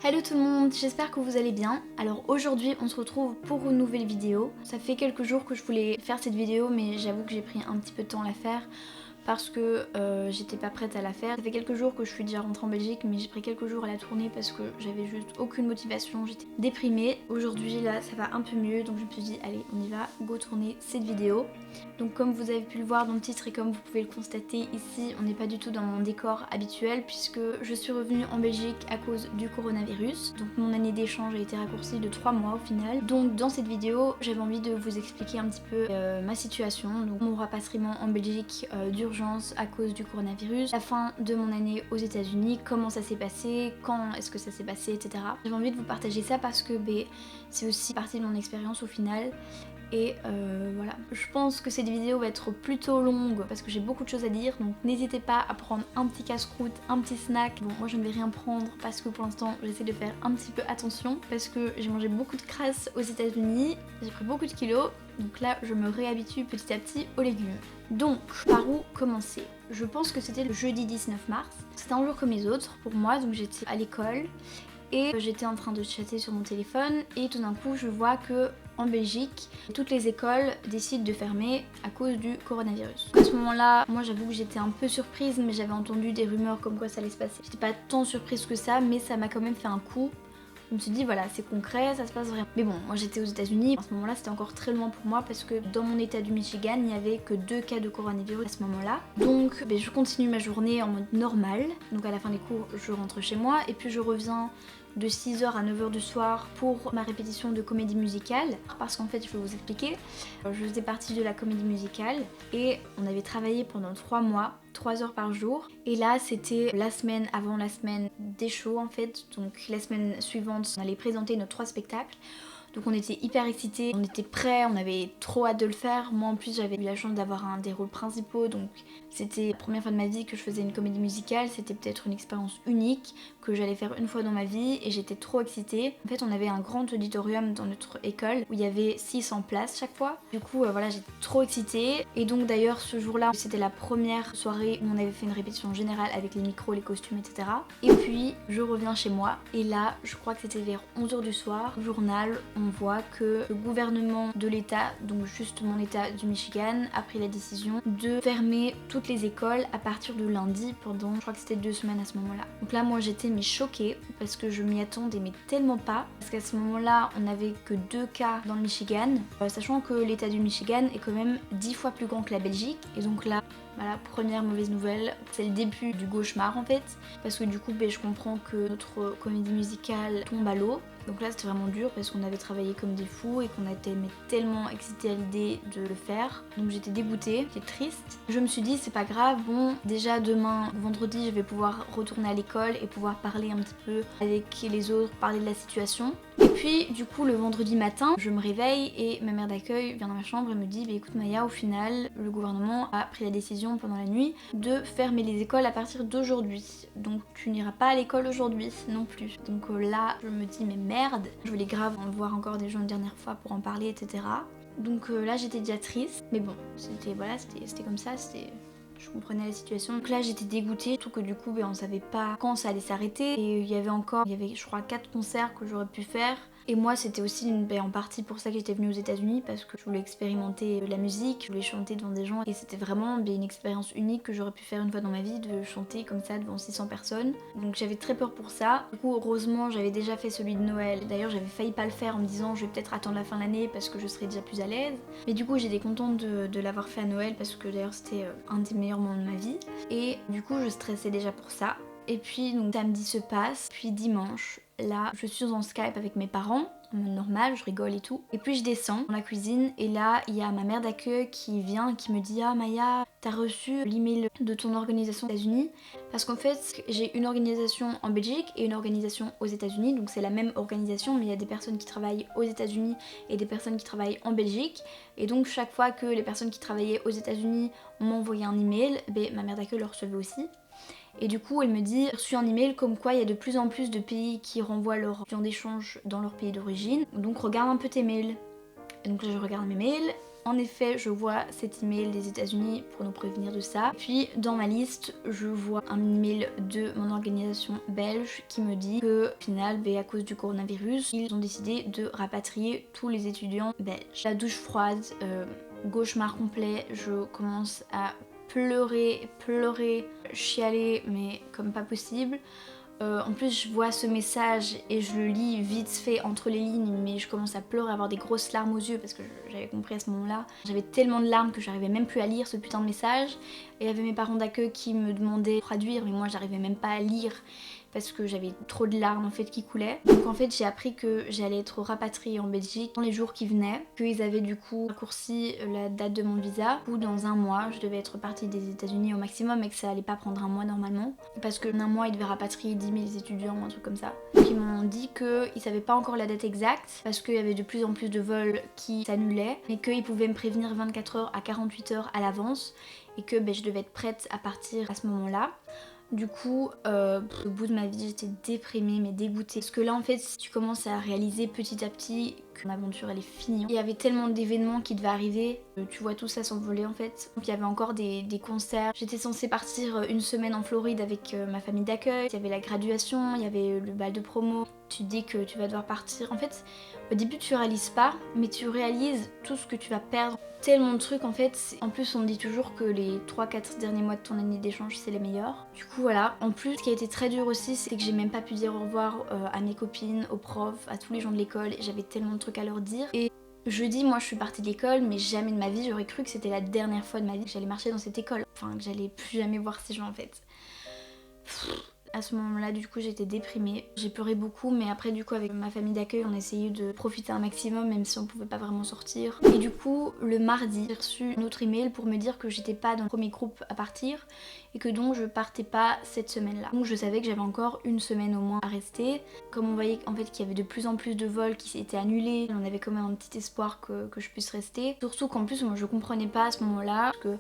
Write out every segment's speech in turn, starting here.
Hello tout le monde, j'espère que vous allez bien. Alors aujourd'hui on se retrouve pour une nouvelle vidéo. Ça fait quelques jours que je voulais faire cette vidéo mais j'avoue que j'ai pris un petit peu de temps à la faire parce que j'étais pas prête à la faire. Ça fait quelques jours que je suis déjà rentrée en Belgique mais j'ai pris quelques jours à la tourner parce que j'avais juste aucune motivation, j'étais déprimée. Aujourd'hui là ça va un peu mieux donc je me suis dit allez on y va, go tourner cette vidéo. Donc comme vous avez pu le voir dans le titre et comme vous pouvez le constater ici, on n'est pas du tout dans mon décor habituel puisque je suis revenue en Belgique à cause du coronavirus. Donc mon année d'échange a été raccourcie de 3 mois au final. Donc dans cette vidéo, j'avais envie de vous expliquer un petit peu ma situation. Donc mon rapatriement en Belgique d'urgence à cause du coronavirus, la fin de mon année aux États-Unis, comment ça s'est passé, quand est-ce que ça s'est passé, etc. J'avais envie de vous partager ça parce que c'est aussi partie de mon expérience au final. Et voilà, je pense que cette vidéo va être plutôt longue parce que j'ai beaucoup de choses à dire, donc n'hésitez pas à prendre un petit casse-croûte, un petit snack. Bon, moi je ne vais rien prendre parce que pour l'instant j'essaie de faire un petit peu attention parce que j'ai mangé beaucoup de crasse aux États-Unis, j'ai pris beaucoup de kilos, donc là je me réhabitue petit à petit aux légumes. Donc, par où commencer? Je pense que c'était le jeudi 19 mars, c'était un jour comme les autres pour moi, donc j'étais à l'école. Et j'étais en train de chatter sur mon téléphone et tout d'un coup je vois que en Belgique, toutes les écoles décident de fermer à cause du coronavirus. À ce moment-là, moi j'avoue que j'étais un peu surprise mais j'avais entendu des rumeurs comme quoi ça allait se passer. J'étais pas tant surprise que ça mais ça m'a quand même fait un coup. Je me suis dit voilà c'est concret, ça se passe vraiment. Mais bon, moi j'étais aux États-Unis, à ce moment-là c'était encore très loin pour moi parce que dans mon état du Michigan il n'y avait que 2 cas de coronavirus à ce moment-là. Donc je continue ma journée en mode normal. Donc à la fin des cours je rentre chez moi et puis je reviens de 6h à 9h du soir pour ma répétition de comédie musicale. Parce qu'en fait je vais vous expliquer, je faisais partie de la comédie musicale et on avait travaillé pendant 3 mois. 3 heures par jour et là c'était la semaine avant la semaine des shows en fait, donc la semaine suivante on allait présenter nos 3 spectacles. Donc on était hyper excités, on était prêts, on avait trop hâte de le faire. Moi en plus j'avais eu la chance d'avoir un des rôles principaux, donc c'était la première fois de ma vie que je faisais une comédie musicale. C'était peut-être une expérience unique que j'allais faire une fois dans ma vie et j'étais trop excitée. En fait on avait un grand auditorium dans notre école où il y avait 600 places chaque fois. Du coup voilà, j'étais trop excitée et donc d'ailleurs ce jour-là c'était la première soirée où on avait fait une répétition générale avec les micros, les costumes, etc. Et puis je reviens chez moi et là je crois que c'était vers 11h du soir, journal, on voit que le gouvernement de l'état, donc juste mon état du Michigan, a pris la décision de fermer toutes les écoles à partir de lundi pendant, je crois que c'était 2 semaines à ce moment-là. Donc là moi j'étais choquée parce que je m'y attendais mais tellement pas, parce qu'à ce moment-là on n'avait que 2 cas dans le Michigan, sachant que l'état du Michigan est quand même 10 fois plus grand que la Belgique et donc là voilà, première mauvaise nouvelle, c'est le début du cauchemar en fait, parce que du coup je comprends que notre comédie musicale tombe à l'eau. Donc là c'était vraiment dur parce qu'on avait travaillé comme des fous et qu'on était tellement excités à l'idée de le faire. Donc j'étais dégoûtée, j'étais triste. Je me suis dit c'est pas grave, bon déjà demain, vendredi, je vais pouvoir retourner à l'école et pouvoir parler un petit peu avec les autres, parler de la situation. Et puis du coup le vendredi matin, je me réveille et ma mère d'accueil vient dans ma chambre et me dit écoute Maya, au final le gouvernement a pris la décision pendant la nuit de fermer les écoles à partir d'aujourd'hui. Donc tu n'iras pas à l'école aujourd'hui non plus. Donc là je me dis mais merde, je voulais grave en voir encore des gens une dernière fois pour en parler, etc. Donc là j'étais déjà triste, mais bon c'était voilà, c'était comme ça, je comprenais la situation. Donc là j'étais dégoûtée, surtout que du coup on savait pas quand ça allait s'arrêter. Et il y avait je crois 4 concerts que j'aurais pu faire. Et moi c'était aussi en partie pour ça que j'étais venue aux États-Unis parce que je voulais expérimenter la musique, je voulais chanter devant des gens et c'était vraiment une expérience unique que j'aurais pu faire une fois dans ma vie, de chanter comme ça devant 600 personnes. Donc j'avais très peur pour ça. Du coup heureusement j'avais déjà fait celui de Noël. D'ailleurs j'avais failli pas le faire en me disant je vais peut-être attendre la fin de l'année parce que je serais déjà plus à l'aise. Mais du coup j'étais contente de l'avoir fait à Noël parce que d'ailleurs c'était un des meilleurs moments de ma vie. Et du coup je stressais déjà pour ça. Et puis donc samedi se passe, puis dimanche, là je suis en Skype avec mes parents, en mode normal, je rigole et tout. Et puis je descends dans la cuisine et là il y a ma mère d'accueil qui vient et qui me dit ah Maya, t'as reçu l'email de ton organisation aux États-Unis? Parce qu'en fait j'ai une organisation en Belgique et une organisation aux États-Unis, donc c'est la même organisation mais il y a des personnes qui travaillent aux États-Unis et des personnes qui travaillent en Belgique. Et donc chaque fois que les personnes qui travaillaient aux États-Unis m'envoyaient un email, ma mère d'accueil le recevait aussi. Et du coup elle me dit, j'ai reçu un email comme quoi il y a de plus en plus de pays qui renvoient leurs étudiants d'échange dans leur pays d'origine, donc regarde un peu tes mails. Et donc là je regarde mes mails En effet, je vois cet email des États-Unis pour nous prévenir de ça. Puis dans ma liste, je vois un email de mon organisation belge qui me dit que au final, à cause du coronavirus, ils ont décidé de rapatrier tous les étudiants belges. La douche froide, cauchemar complet, je commence à pleurer, chialer, mais comme pas possible. En plus je vois ce message et je le lis vite fait entre les lignes, mais je commence à pleurer, à avoir des grosses larmes aux yeux parce que j'avais compris à ce moment-là. J'avais tellement de larmes que j'arrivais même plus à lire ce putain de message. Et il y avait mes parents d'accueil qui me demandaient de traduire, mais moi j'arrivais même pas à lire parce que j'avais trop de larmes en fait qui coulaient. Donc en fait j'ai appris que j'allais être rapatriée en Belgique dans les jours qui venaient, qu'ils avaient du coup raccourci la date de mon visa, où dans un mois je devais être partie des États-Unis au maximum et que ça allait pas prendre un mois normalement, parce que un mois ils devaient rapatrier 10 000 étudiants ou un truc comme ça. Donc ils m'ont dit qu'ils savaient pas encore la date exacte parce qu'il y avait de plus en plus de vols qui s'annulaient, mais qu'ils pouvaient me prévenir 24 heures à 48 heures à l'avance et que je devais être prête à partir à ce moment-là. Du coup, au bout de ma vie, j'étais déprimée, mais dégoûtée. Parce que là, en fait, tu commences à réaliser petit à petit que l'aventure, elle est finie. Il y avait tellement d'événements qui devaient arriver, tu vois tout ça s'envoler en fait. Donc il y avait encore des concerts. J'étais censée partir une semaine en Floride avec ma famille d'accueil. Il y avait la graduation, il y avait le bal de promo. Tu te dis que tu vas devoir partir. En fait, au début, tu réalises pas, mais tu réalises tout ce que tu vas perdre. Tellement de trucs en fait. En plus, on me dit toujours que les 3-4 derniers mois de ton année d'échange, c'est les meilleurs. Du coup, voilà. En plus, ce qui a été très dur aussi, c'est que j'ai même pas pu dire au revoir à mes copines, aux profs, à tous les gens de l'école. J'avais tellement de trucs à leur dire. Et jeudi, moi, je suis partie de l'école, mais jamais de ma vie, j'aurais cru que c'était la dernière fois de ma vie que j'allais marcher dans cette école. Enfin, que j'allais plus jamais voir ces gens en fait. À ce moment-là, du coup, j'étais déprimée. J'ai pleuré beaucoup, mais après, du coup, avec ma famille d'accueil, on essayait de profiter un maximum, même si on pouvait pas vraiment sortir. Et du coup, le mardi, j'ai reçu un autre email pour me dire que j'étais pas dans le premier groupe à partir et que donc je partais pas cette semaine-là. Donc je savais que j'avais encore une semaine au moins à rester. Comme on voyait en fait qu'il y avait de plus en plus de vols qui s'étaient annulés, on avait quand même un petit espoir que je puisse rester. Surtout qu'en plus, moi, je comprenais pas à ce moment-là que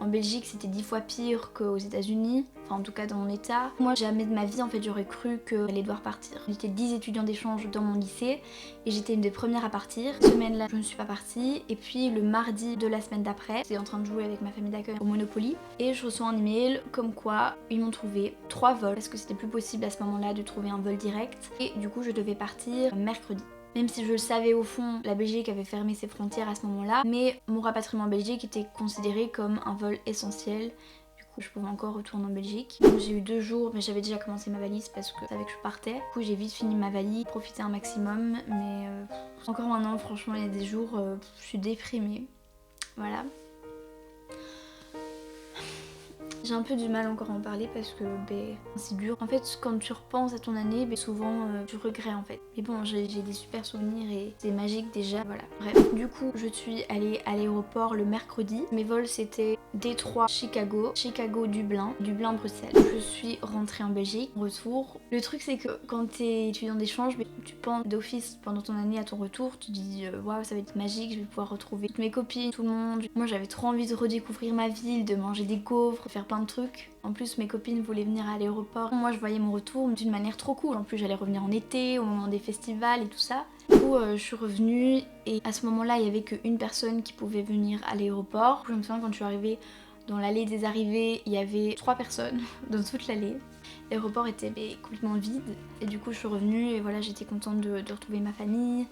en Belgique c'était 10 fois pire qu'aux États-Unis, enfin en tout cas dans mon état. Moi jamais de ma vie en fait j'aurais cru que j'allais devoir partir. J'étais 10 étudiants d'échange dans mon lycée et j'étais une des premières à partir. Cette semaine-là je ne suis pas partie et puis le mardi de la semaine d'après, j'étais en train de jouer avec ma famille d'accueil au Monopoly et je reçois un email comme quoi ils m'ont trouvé 3 vols parce que c'était plus possible à ce moment-là de trouver un vol direct et du coup je devais partir mercredi. Même si je le savais au fond, la Belgique avait fermé ses frontières à ce moment-là, mais mon rapatriement en Belgique était considéré comme un vol essentiel. Du coup, je pouvais encore retourner en Belgique. J'ai eu 2 jours, mais j'avais déjà commencé ma valise parce que je savais que je partais. Du coup, j'ai vite fini ma valise, profité un maximum, mais encore maintenant, franchement, il y a des jours, je suis déprimée. Voilà. J'ai un peu du mal encore à en parler parce que c'est dur. En fait, quand tu repenses à ton année, souvent tu regrettes en fait. Mais bon, j'ai des super souvenirs et c'est magique déjà. Voilà. Bref, du coup, je suis allée à l'aéroport le mercredi. Mes vols c'était Détroit, Chicago, Chicago, Dublin, Dublin, Bruxelles. Je suis rentrée en Belgique. Retour. Le truc c'est que quand t'es étudiant d'échange, tu penses d'office pendant ton année à ton retour. Tu te dis waouh, ça va être magique, je vais pouvoir retrouver toutes mes copines, tout le monde. Moi j'avais trop envie de redécouvrir ma ville, de manger des gaufres, de faire plein de trucs. En plus mes copines voulaient venir à l'aéroport. Moi je voyais mon retour d'une manière trop cool. En plus j'allais revenir en été, au moment des festivals et tout ça. Du coup je suis revenue et à ce moment-là il y avait qu'une personne qui pouvait venir à l'aéroport. Je me souviens quand je suis arrivée dans l'allée des arrivées, il y avait 3 personnes dans toute l'allée. L'aéroport était complètement vide et du coup je suis revenue et voilà, j'étais contente de retrouver ma famille.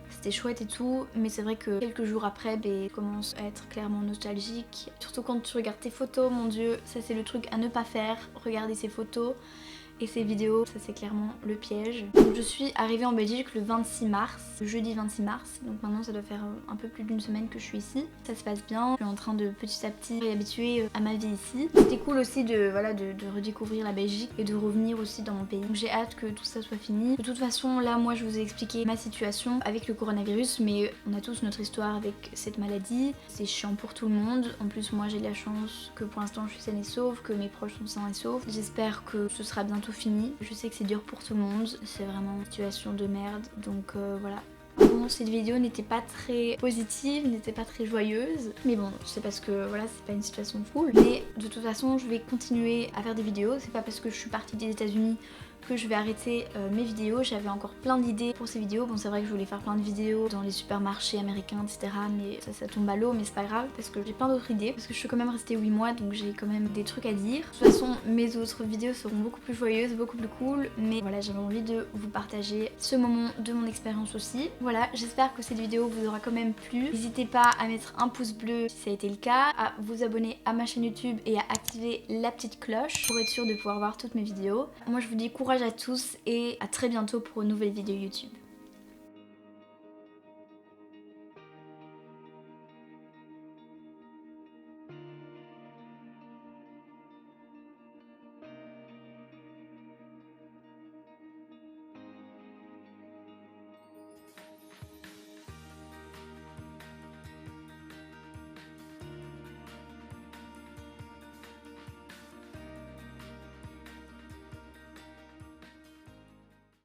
C'était chouette et tout, mais c'est vrai que quelques jours après, je commence à être clairement nostalgique. Surtout quand tu regardes tes photos, mon dieu, ça c'est le truc à ne pas faire, regarder ses photos. Et ces vidéos, ça c'est clairement le piège. Donc je suis arrivée en Belgique le 26 mars, le jeudi 26 mars. Donc maintenant ça doit faire un peu plus d'une semaine que je suis ici. Ça se passe bien, je suis en train de petit à petit réhabituer à ma vie ici. C'était cool aussi de redécouvrir la Belgique et de revenir aussi dans mon pays. Donc j'ai hâte que tout ça soit fini. De toute façon là moi je vous ai expliqué ma situation avec le coronavirus, mais on a tous notre histoire avec cette maladie. C'est chiant pour tout le monde. En plus moi j'ai de la chance que pour l'instant je suis saine et sauve, que mes proches sont sains et saufs. J'espère que ce sera bientôt fini. Je sais que c'est dur pour tout le monde, c'est vraiment une situation de merde, donc voilà. Bon, cette vidéo n'était pas très positive, n'était pas très joyeuse, mais bon, c'est parce que voilà, c'est pas une situation cool. Mais de toute façon, je vais continuer à faire des vidéos, c'est pas parce que je suis partie des États-Unis que je vais arrêter mes vidéos. J'avais encore plein d'idées pour ces vidéos. Bon, c'est vrai que je voulais faire plein de vidéos dans les supermarchés américains, etc. Mais ça tombe à l'eau, mais c'est pas grave parce que j'ai plein d'autres idées. Parce que je suis quand même restée 8 mois, donc j'ai quand même des trucs à dire. De toute façon, mes autres vidéos seront beaucoup plus joyeuses, beaucoup plus cool. Mais voilà, j'avais envie de vous partager ce moment de mon expérience aussi. Voilà, j'espère que cette vidéo vous aura quand même plu. N'hésitez pas à mettre un pouce bleu si ça a été le cas, à vous abonner à ma chaîne YouTube et à activer la petite cloche pour être sûr de pouvoir voir toutes mes vidéos. Moi je vous dis courage à tous et à très bientôt pour une nouvelle vidéo YouTube.